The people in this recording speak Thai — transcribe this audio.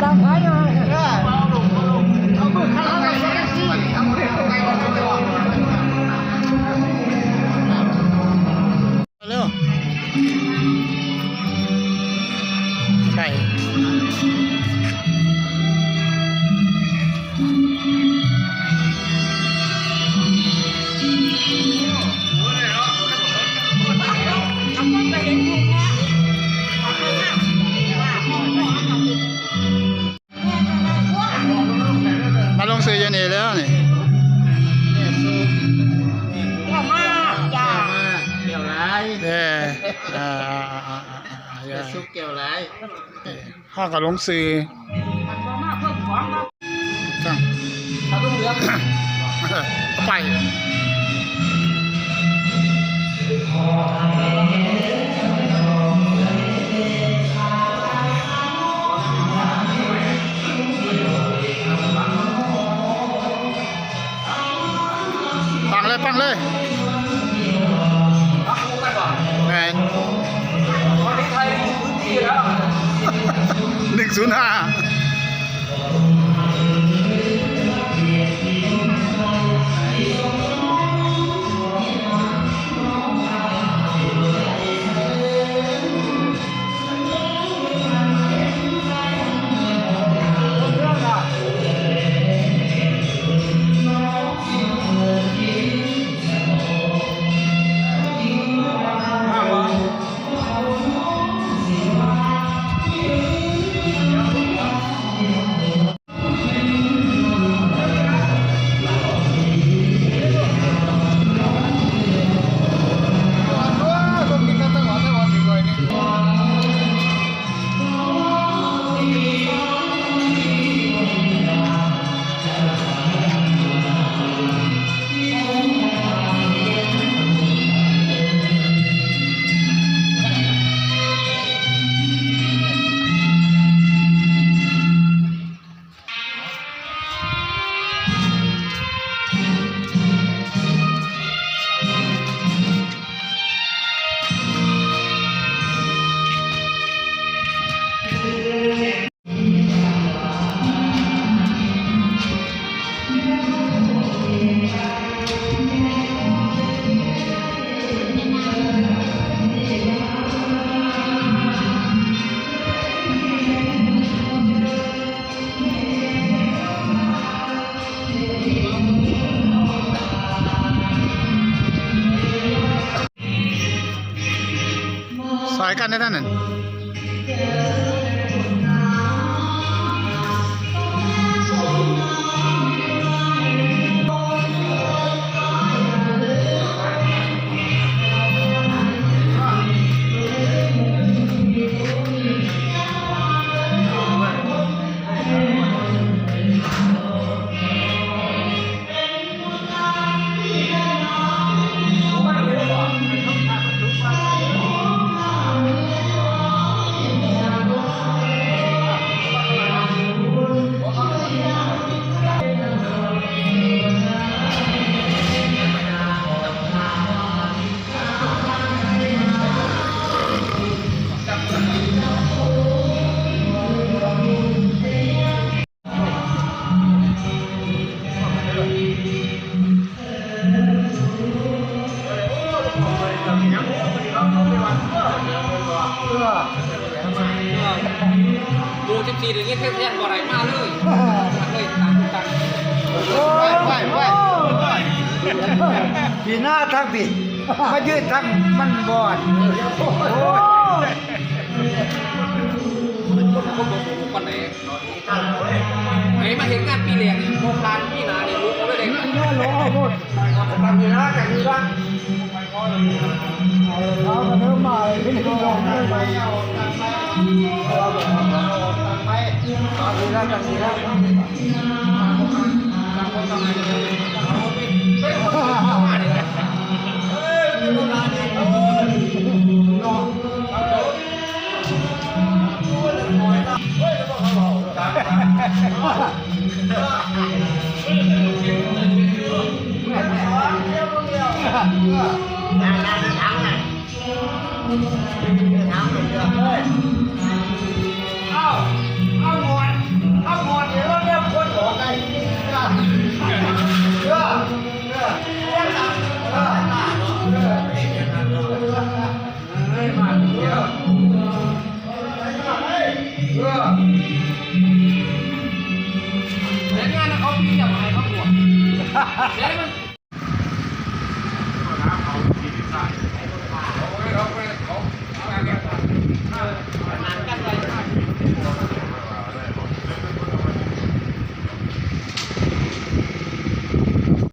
ดังไงเลยเร็วไก่มาลงซื้อยันเอแล้วนี่เกี่ยวมากจ้า เกี่ยวไร เด้ซุปเกี่ยวไร ห้ากับลงซื้อจัง เขาต้องเลือก ไปปังเลยแมนสายกันได้ท่านนั่นดู14เดี๋ยวนี้เทศบ่ไรมาเลยเลยตังปีหน้าทั้งปีมายืดทั้งมันบอดคนไหนมาเห็นงานปีแรกโครงการปีนาเนี่ยรู้เขาได้เลยนะปีหน้าหล่อหมดปีหน้าแต่ปีละเอาเริ่มมาเลยพี่น้องเริ่มมาปีละกันปีละทาง เอาหมดเดี๋ยวเราเริ่มคนออกไงแล้วงานเขาปีอย่างไรเขาบวชเดี๋ยวมัน